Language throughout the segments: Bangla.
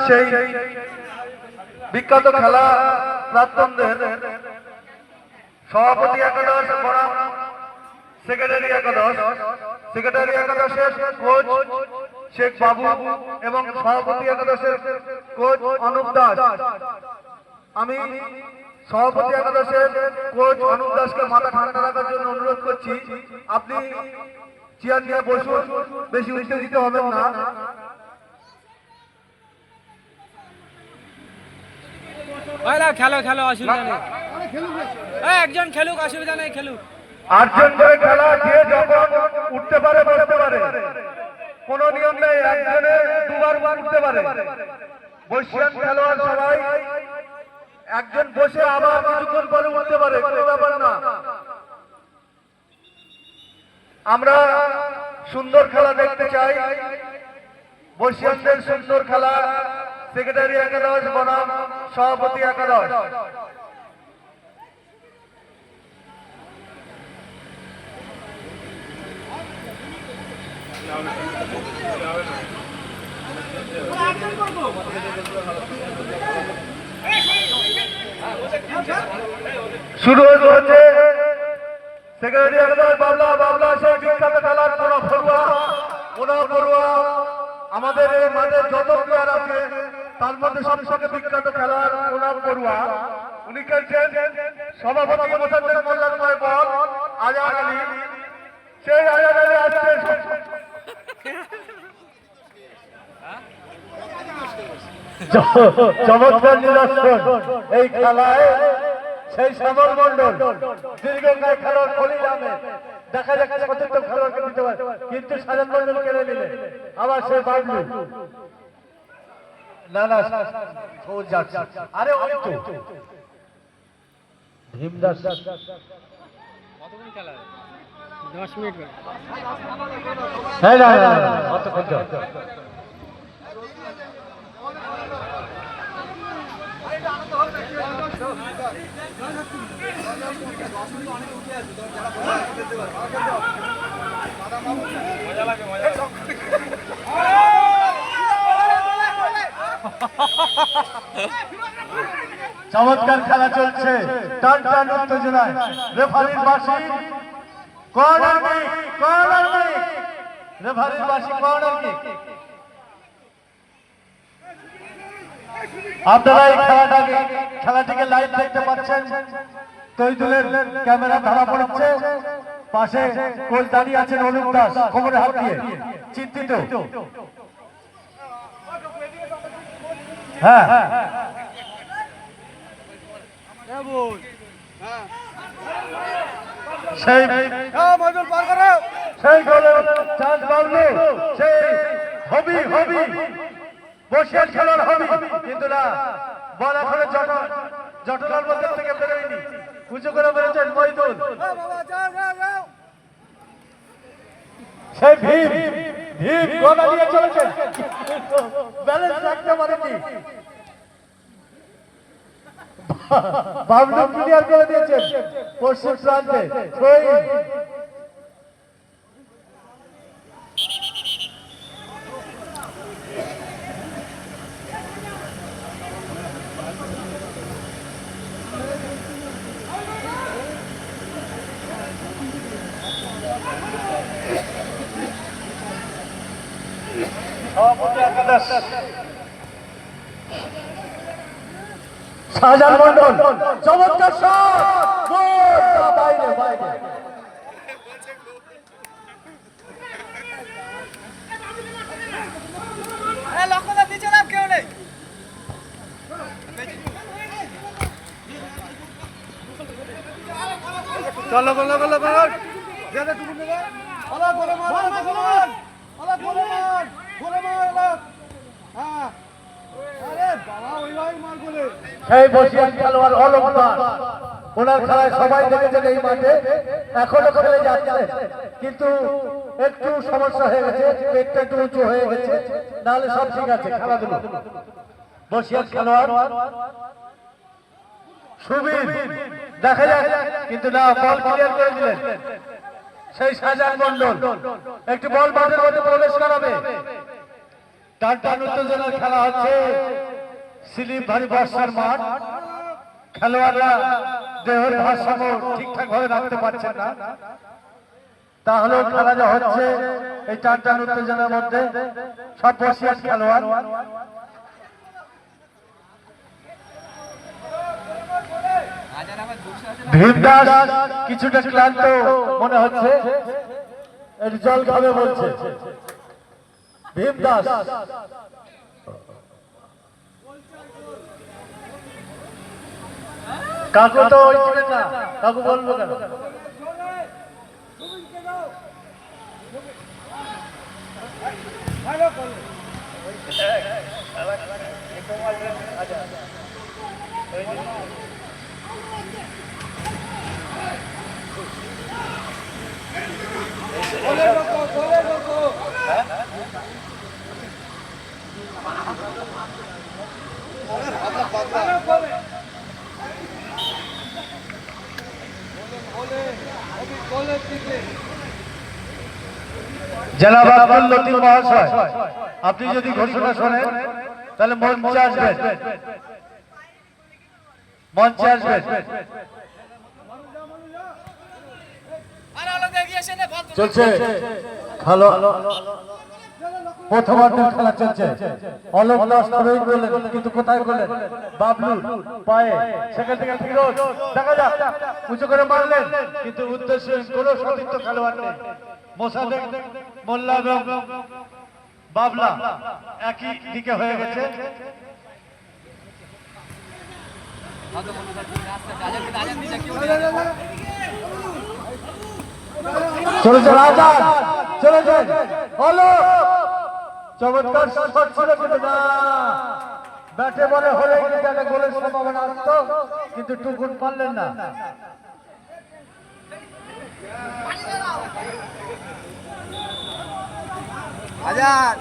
সেই বিখ্যাত খেলা প্রাক্তনদের সভাপতি একাদশ বনাম সেক্রেটারি একাদশের কোচ শেখ বাবু এবং সভাপতি একাদশের কোচ অনুপ দাস। আমি সভাপতি একাদশের কোচ অনুপ দাসকে মাথা ঠান্ডা রাখার জন্য অনুরোধ করছি, আপনি চেয়ার নিয়ে বসুন, বেশি উত্তেজিত হবেন না। খেলো খেলো, অসুবিধা নেই, একজন খেলুক, অসুবিধা নেই, খেলুক। 8 জন করে খেলা, যে যখন উঠতে পারে বসতে পারে, কোনো নিয়ম নেই, একজনে দুবার উঠতে পারে। বসিয়ান খেলোয়াড় সবাই একজন বসে আবার কিছুক্ষণ পরে উঠতে পারে, কোনো ব্যাপার না। আমরা সুন্দর খেলা দেখতে চাই, বসিয়ানদের সুন্দর খেলা। সেক্রেটারি একাদশ বনাম সভাপতি একাদশ। শুরু হচ্ছে সেক্রেটারি একাদশ বাবলা সেই বিখ্যাত খেলার কোন পড়ুয়া আমাদের এই মাঠে যত প্লেয়ার আছে তার মধ্যে সবথেকে বিখ্যাত খেলার কোন পড়ুয়া। উনি খেলছেন সভাপতি মোসাদ্দেক মোল্লার বল আজাদ আলী। সেই আজাদ আলী আসছে চমৎকার নিদর্শন এই খেলায়। সেই শ্যামল মন্ডল দীর্ঘকায় খেলোয়াড় খলিল আহমেদ, দেখা যাচ্ছে কতটা খেলোয়াড়কে দিতে পারে, কিন্তু সাজান মন্ডল কেড়ে নিলে। আবার সে বাবলু, না আরে ওই তো ভীমদাস। কতক্ষণ খেলা? 10 মিনিট। হ্যাঁ না কতক্ষণ চমৎকার খেলা চলছে, টান টান উত্তেজনায়। রেফারির বাঁশি, কর্নার কিক, রেফারির বাঁশি, কর্নার কিক। আপনারা এই খেলাটিকে লাইভ দেখতে পাচ্ছেন। তৈদুলের ক্যামেরা ধরা পড়ছে, পাশে কোচ দাঁড়িয়ে আছেন অনুপ দাস, কোমরে হাত দিয়ে চিন্তিত। হ্যাঁ সেই চান্স বাবলু, সেই হবি বসিয়ান খেলার হবি, কিন্তু না, বল এখনো জটলার মধ্যে থেকে বেরোয়নি। উঁচু করে বেরোচ্ছেন মহিদুল। সেই ভীম গলা নিয়ে চলেছেন, ব্যালেন্স রাখতে পারেনি। বাবলু ক্লিয়ার করে দিয়েছেন পশ্চিম প্রান্তে। শাহজাহান মন্ডল, চমৎকার শট, বাইরে। চলো সেই বসিয়ান খেলোয়াড় অলক দাস, ওনার খেলায় সবাই দেখেছেন এই মাঠে, এখনো খেলে যাচ্ছে, কিন্তু একটু সমস্যা হয়ে গেছে, পেটটা একটু উঁচু হয়ে গেছে, নাহলে সব ঠিক আছে খেলাধুলো। বসিয়ান খেলোয়াড় সুবীর, দেখা যাক, কিন্তু না, বল ক্লিয়ার করে দিলেন সেই শাহজাহান মন্ডল। একটু বল মাঠের মধ্যে প্রবেশ করাবে। টানটান উত্তেজনার খেলা হচ্ছে স্লিপ ভারী বর্ষার মাঠ। খেলোয়াড়রা দেহের ভারসাম্য ঠিকঠাক ভাবে রাখতে পারছেন না, তাহলেও খেলা যা হচ্ছে এই টানটান উত্তেজনার মধ্যে সব বর্ষিয়ান খেলোয়াড়। ভীমদাস কিছুটা ক্লান্ত মনে হচ্ছে, এর জল খাবে বলছে ভীমদাস। কাকু তো ওই ছিলেন না, কাকু বলবো কেন? জনাব আব্দুল লতিফ মহাশয়, আপনি যদি ঘোষণা শোনেন তাহলে মঞ্চে আসবেন, মঞ্চে আসবেন। চলছে খেলা, প্রথমার্ধের খেলা চলছে। অলোক দাস প্রয়োগ করলেন, কিন্তু কোথায় করলেন? বাবলু পায়ে, সেখান থেকে ফিরোজ দেখা যাক উঁচু করে মারলেন, কিন্তু উদ্দেশ্যে কোনো সতীর্থ খেলোয়াড় নেই। মোসাদ্দেক মোল্লা এবং বাবলা একই দিকে হয়ে গেছে। চলেছে রাজা, চলেছে হলো চমৎকার শট ছিল, কিন্তু না ব্যাটে বলে হলে কিন্তু একটা গোলের সম্ভাবনা আসতো, কিন্তু টুকুন পারলেন না। হাজার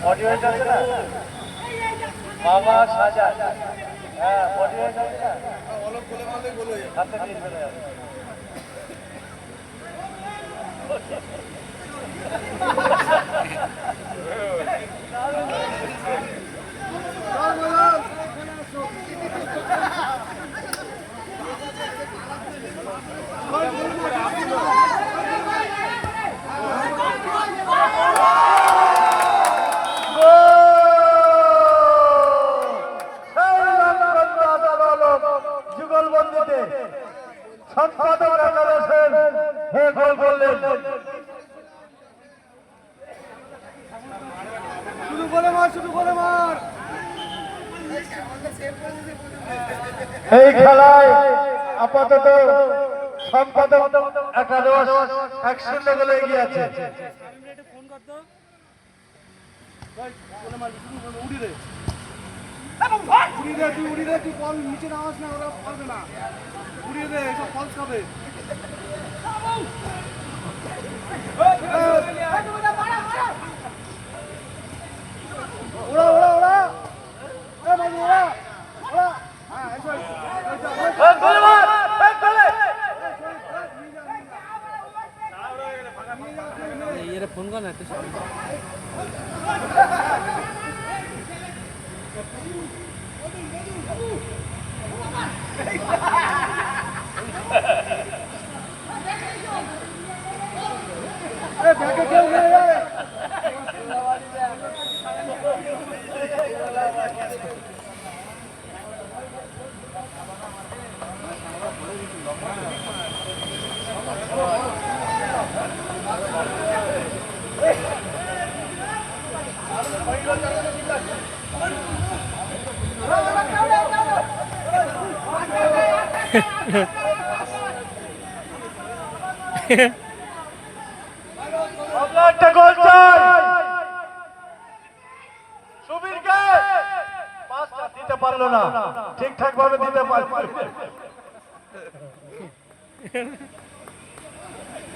বডি হয়ে যাচ্ছে না বাবা সাজা, হ্যাঁ বডি হয়ে যাচ্ছে না, অনেক গোলে মারলে গোল হয়ে যাবে, হাতে দিয়ে চলে যাবে। যুগলবন্দিতে সম্পাদক একাদশের হয়ে গোল করলেন। শুরু করে মার, শুরু করে মার। এই খেলায় আপাতত সম্পাদক একাদশ 1-0 গোলে এগিয়ে আছে। উড়ি রে, তুই বল নিচে নামাস না, ওরা পারবে না। উড়িয়ে দে, এসব ফলস খাবে। ওরা ওরা ওরা ওরা ওরা ফোন কর না একটু। একটা গোল চাই সুবীরকে, পাঁচটা দিতে পারলো না, ঠিকঠাক ভাবে দিতে পারলো।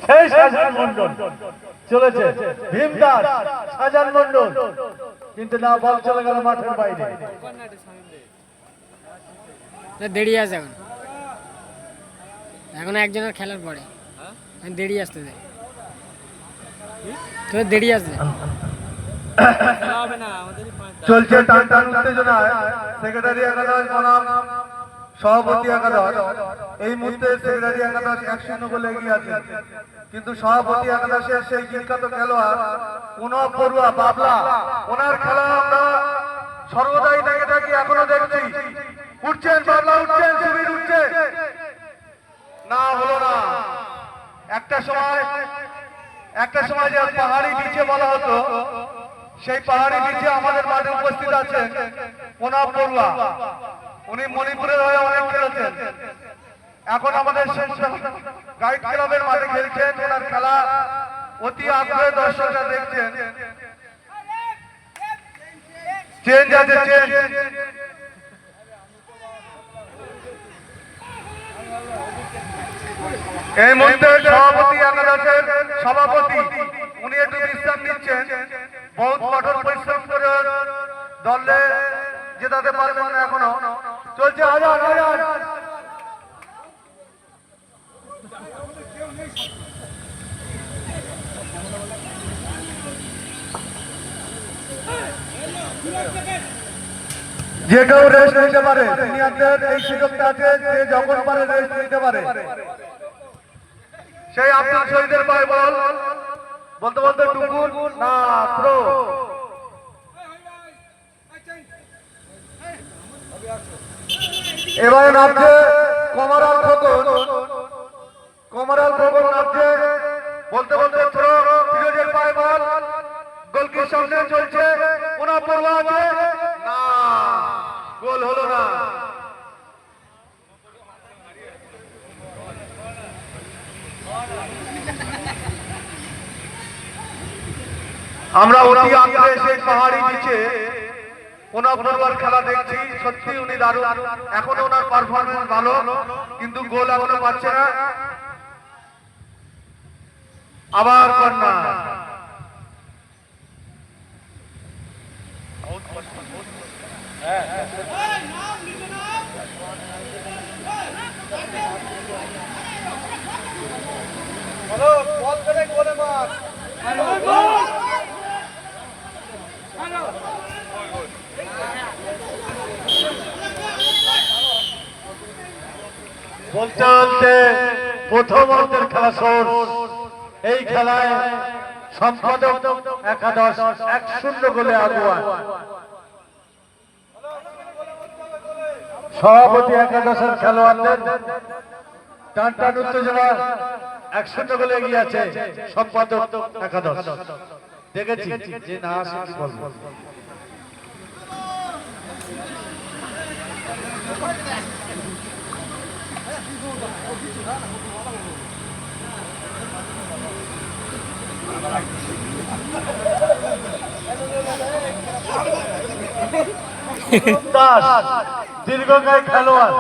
সেই শাহজাহান মন্ডল চলেছে ভীমদাস শাহজাহান মন্ডল, কিন্তু না, বল চলে গেল মাঠের বাইরে। দেরি আছে এখন, এখন একজনের খেলার পরে দেরি আসতে যায়, তো দেরি আসবে। চলছে টান টান উত্তেজনায় সেক্রেটারি একাদশ বনাম সভাপতি একাদশ। এই মুহূর্তে সেক্রেটারি একাদশ 1-0 গোলে এগিয়ে আছে, কিন্তু সভাপতি একাদশের সেই বিখ্যাত খেলোয়াড় পুনব বড়ুয়া বাবলা, ওনার খেলা আমরা সর্বদাই দেখে থাকি, এখনো দেখছি। উঠছেন বাবলা, উঠছেন, শিবির উঠছে, না হলো না। একটা সময় যে পাহাড়ি বিচে বলা হতো, সেই পাহাড়ি বিচে আমাদের মাঠে উপস্থিত আছেন পুনব বড়ুয়া। উনি মণিপুরের হয়ে অনেক খেলেছেন, এখন আমাদের গাইড ক্লাবের মাঠে খেলছেন। ওনার খেলা অতি আগ্রহে দর্শকরা দেখছেন। চেঞ্জ আছে, চেঞ্জ। এই মুহূর্তে সভাপতি একাদশের সভাপতি উনি একটু বিশ্রাম নিচ্ছেন, বহুত কঠোর পরিশ্রম করে দলে জেতাতে পারবেন না এখনো। চলছে হাজার হাজার। যে কেউ রেস্ট নিতে পারে, সিনিয়রদের এই সুযোগটা আছে, যে যখন পারে রেস্ট নিতে পারে। সেই আব্দুল শহীদের পায়ে বল, বলতে বলতে টুকুর না থ্রো। এবারে নামছে কমারাল খোকন নামছে, বলতে বলতে থ্রো। ফিরোজের পায়ে বল, গোলকির সামনে চলছে, পুনব বড়ুয়া আছে, না, গোল হলো না। আমরা অতি আগ্রহে সেই পাহাড়ি বিচে পুনব বড়ুয়ার খেলা দেখছি। সত্যি উনি দারুণ, এখনো ওনার পারফরমেন্স ভালো, কিন্তু গোল এখনো পাচ্ছে না। আবার কন্যা, বলতে বলতে প্রথম অর্ধের খেলা শুরু। এই খেলায় সম্পাদক একাদশ 1-0 গোলে আগুয়া। সভাপতি একাদশের খেলোয়াড়দের টান টান উত্তেজনা, 1-0 গোলে এগিয়ে আছে সম্পাদক একাদশ। দেখেছি যে না আসে কি বলবো। দাস দীর্ঘকায় খেলোয়াড়,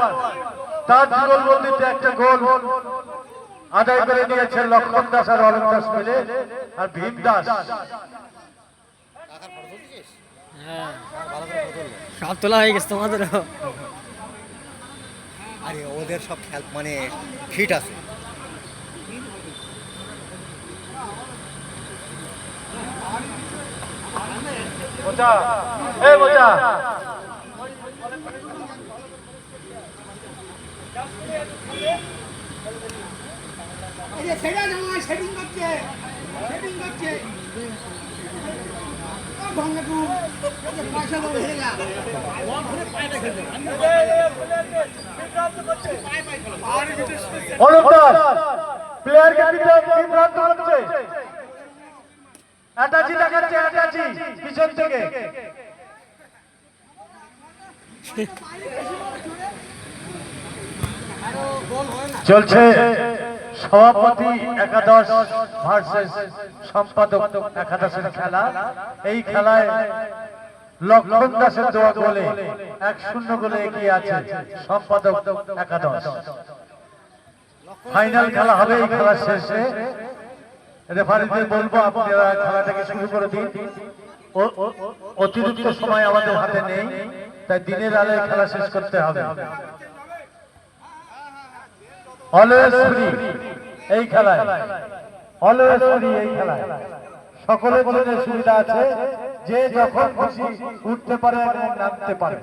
তার যুগলবন্দিতে একটা গোল আদায় করে নিয়েছেন লক্ষণ দাস আর অরুণ দাস মিলে। আর ভীম দাস সব তোলা হয়ে গেছে তোমাদের। আরে ওদের সব খেল মানে ফিট আছে। বোঝা, এই বোঝা, অরুণ দাস প্লেয়ারকে বিভ্রান্ত করছে। অ্যাটাচি দেখাচ্ছে, অ্যাটাচি পিছন থেকে। চলছে সভাপতি একাদশ ভার্সেস সম্পাদক একাদশের খেলা। এই খেলায় লক্ষণ দাসের দেওয়া গোলে 1-0 গোলে এগিয়ে আছে সম্পাদক একাদশ। ফাইনাল খেলা হবে এই খেলার শেষে। রেফারিকে বলবো আপনারা খেলাটাকে শুরু করে দিন। অতিরিক্ত সময় আমাদের হাতে নেই, তাই দিনের আলে খেলা শেষ করতে হবে। অলওয়েজ ফ্রি এই খেলায়, অলওয়েজ ফ্রি এই খেলায় সকলের জন্য সুবিধা আছে, যে যখন খুশি উঠতে পারে এবং নামতে পারে।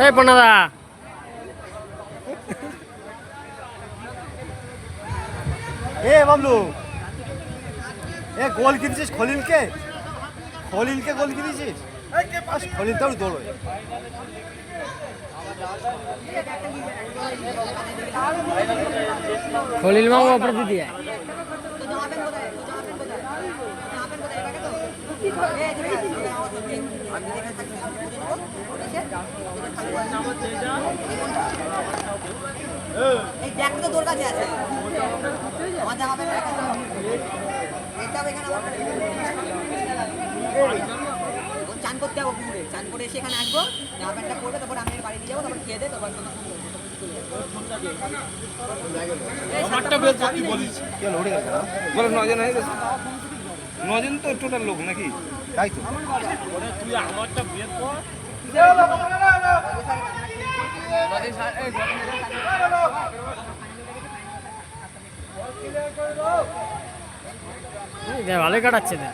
এই পনাদা এ বাবলু, এ গোল কিনেছিস খলিলকে? খলিলকে গোল কিনেছিস? খলিল তো দৌড় খলিল মামু ওপর দিয়ে এই ব্যাগটা তো তোর কাছে আছে, আমার জামা প্যান্ট রাখা আছে। এইটাও এখানে আবার চান করতে যাবো পুকুরে, চান করে এসে এখানে আসবো, জামা প্যান্টটা পরবে, তারপর আমি বাড়ি দিয়ে যাবো, তারপর খেয়ে দে, তারপর আমারটা বেশ কি বলিস বলে 9 জন হয়ে গেছে, 9 জন তো টোটাল লোক নাকি? তাই তো। তুই আমারটা বের কর। ভালোই কাটাচ্ছে না।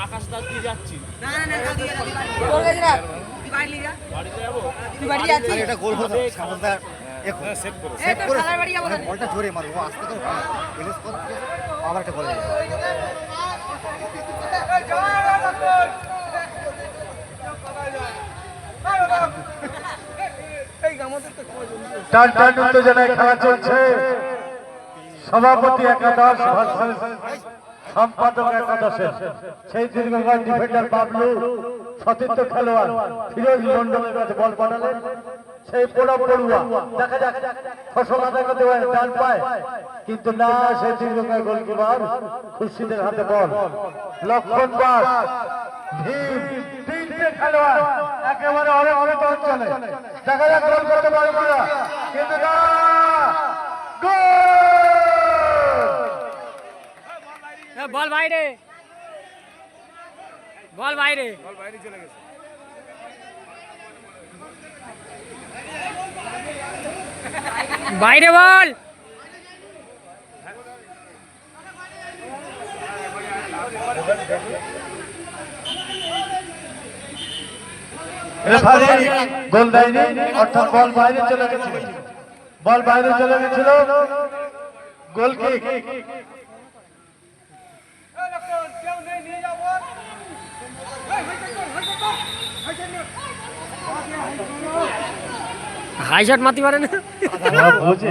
আকাশ দাঁত দিয়ে যাচ্ছি। আরে এটা গোল হতো সামনে সেভ করে বলটা জোরে মারো, ও আস্তে করে রিলিজ করে আবার একটা গোল। টান টান উত্তেজনায় খেলা চলছে। সভাপতি একাদশ ভার্সেস সম্পাদক একাদশের সেই দীর্ঘকাল ডিফেন্ডার বাবলু, সতীর্থ খেলোয়াড় ফিরোজ মন্ডলের কাছে বল পাঠালেন। সেই পোড়া পড়ুয়া দেখা যাক ফসলা দেখাতে পারে ডান পায়, কিন্তু না, সেই দীর্ঘকাল গোলকিপার খুরশিদের হাতে বল। লক্ষণ বাস ভীম, তিনটে খেলোয়াড় একেবারে অনেক অঞ্চলে, দেখা যাক গোল করতে পারে কিনা, কিন্তু না, বল বাইরে, বল বাইরে, বল বাইরে চলে গেছে। বাইরে বল। রেফারি গোল দেয়নি, অর্থাৎ বল বাইরে চলে গেছিল, বল বাইরে চলে গেছিল, গোল কিক। হাই শট মারতে পারে না। বুঝে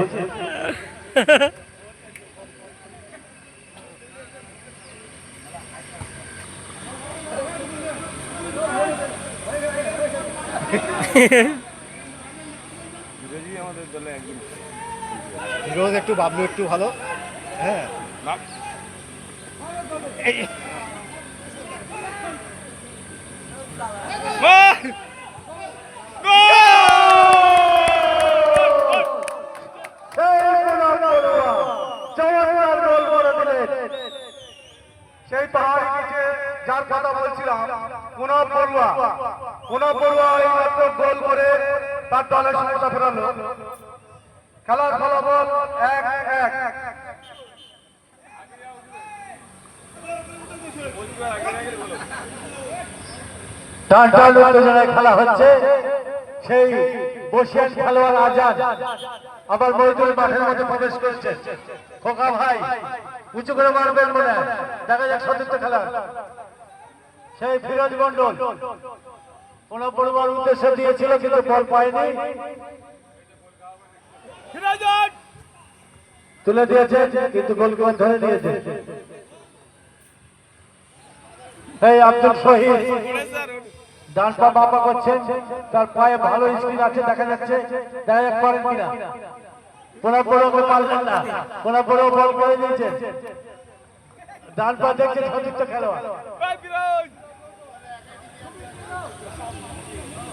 আমাদের দলে একজন ফিরোজ একটু, বাবলু একটু ভালো। হ্যাঁ সেই পাহাড়ি নিচে যার কথা বলছিলাম, পুনঃ পড়ুয়া এই মাত্র গোল করে তার দলের সমতা ফেরালো। খেলার ফলাফল 1-1। টান টান উত্তেজনায় খেলা হচ্ছে। সেই বসিয়ান খেলোয়াড় আজাদ আবার মহিদুল মাঠের মধ্যে প্রবেশ করছে। খোকা ভাই উঁচু করে মারবেন মনে হয়। দেখা যাক সতীর্থ খেলা। সেই ফিরোজ মন্ডল পুনঃ পড়বার উদ্দেশ্য দিয়েছিল কিন্তু বল পায়নি, তুলে দিয়েছে কিন্তু গোলকিপার ধরে নিয়েছে। এই আব্দুল শহীদ ডান পা বাপা করছেন, তার পায়ে ভালো স্পিড আছে দেখা যাচ্ছে। দেখা যাক পারেন কিনা। পুনঃ পারলেন না, পুনঃ বল করে দিয়েছে। ডান পা দেখছে সতীর্থ খেলোয়াড়।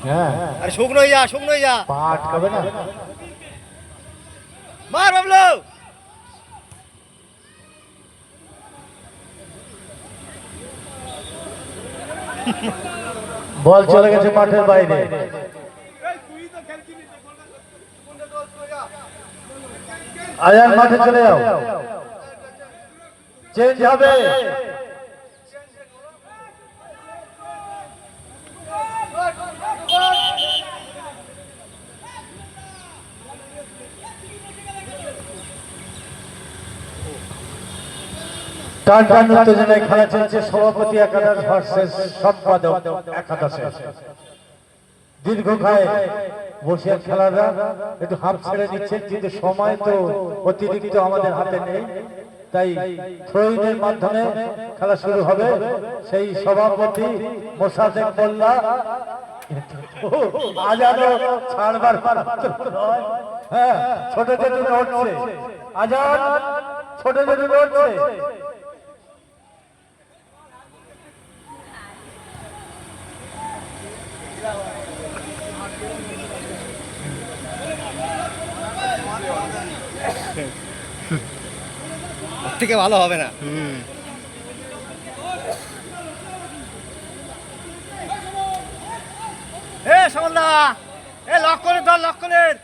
হ্যাঁ আরে শুকনো যা পাট খাবে না। মার বাবলু। বল চলে গেছে মাঠের বাইরে। আয়ান মাঠে চলে যাও, চেঞ্জ হবে। টান টান উত্তেজনায় খেলা চলছে। সভাপতি একাদশ ভার্সেস সম্পাদক একাদশে। দীর্ঘকায় বসিয়া খেলারা একটু হাফ ছেড়ে নিচ্ছে, কিন্তু সময় তো অতিরিক্ত আমাদের হাতে নেই, তাই থ্রোইনের মাধ্যমে খেলা শুরু হবে। সেই সভাপতি মোসাদ্দেক মোল্লা আজাদও ছাড়বার নয়। হ্যাঁ, ছোট ছোট উঠছে আজাদ, ছোট ছোট উঠছে। থেকে ভালো হবে না। এ সমলদা, এ লক্ষণের দল, লক্ষণের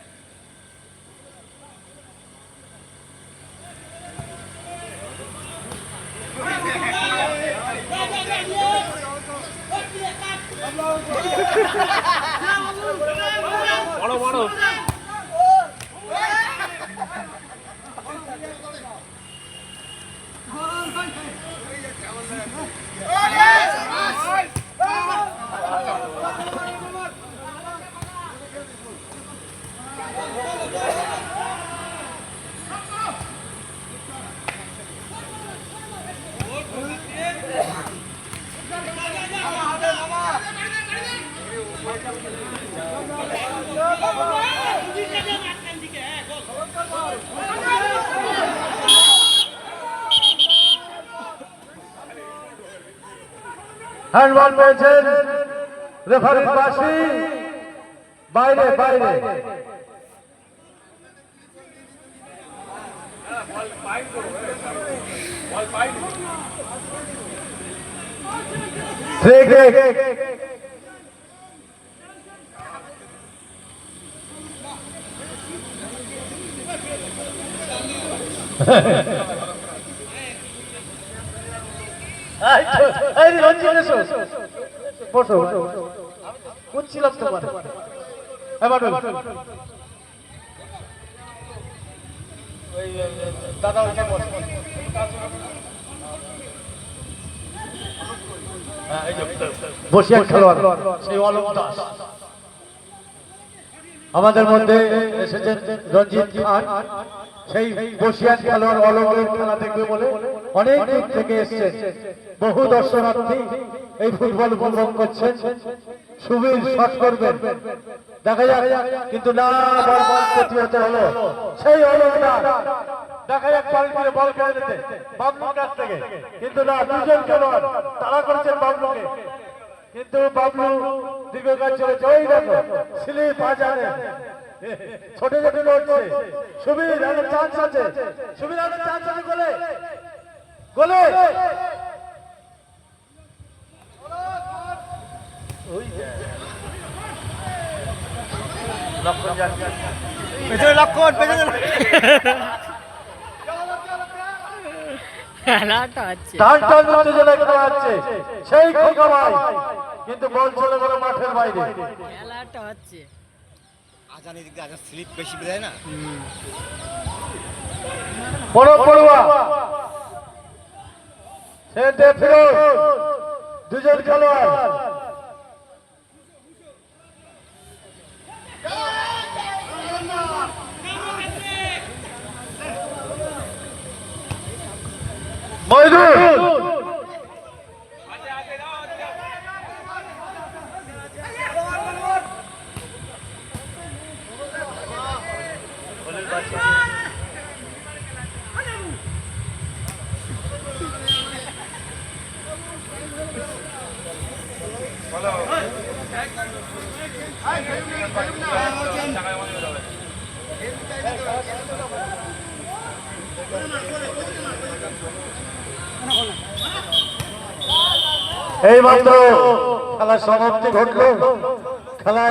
বড় বড় হ্যান্ডবল পেয়েছেন রেফারি বাসি, বাইরে বাইরে। বসিয়া খেলোয়াড় সেই অলোক দাস আমাদের মধ্যে এসেছেন। রঞ্জিত খান সেই বসিয়ান খেলোয়াড় অলোকের খেলা দেখবে বলে অনেক দিক থেকে এসেছেন। বহু দর্শনার্থী এই ফুটবল উপভোগ করছেন। সুবীর শট করবেন, দেখা যাক, কিন্তু না, বল প্রতিহত হলো সেই অলোক দাস। দেখা যাক পারি করে বল কেড়ে নিতে বাবলুর কাছ থেকে, কিন্তু না, দুজন খেলোয়াড় তারা করেছেন বাবলুকে, কিন্তু বাবলু দীর্ঘকাল চলেছে। ওই দেখো স্লিপ বাজারে ছোট ছোট লড়ছে। সুবীর আগে চান্স আছে, সুবীর আগে চান্স আছে, গোলে গোলে। পেছনে লক্ষণ, পেছনে খেলাটা হচ্ছে টান টান উত্তেজনায় খেলা হচ্ছে সেই খোকা ভাই, কিন্তু বল চলে গেল মাঠের বাইরে। খেলাটা হচ্ছে আজান এদিক দিয়ে আজান স্লিপ বেশি দেয় না। বড় পড়ুয়া সেন্টে ফিরোজ, দুজন খেলোয়াড়। মইদুল এই মাত্র খেলার সমাপ্তি ঘটল। খেলায়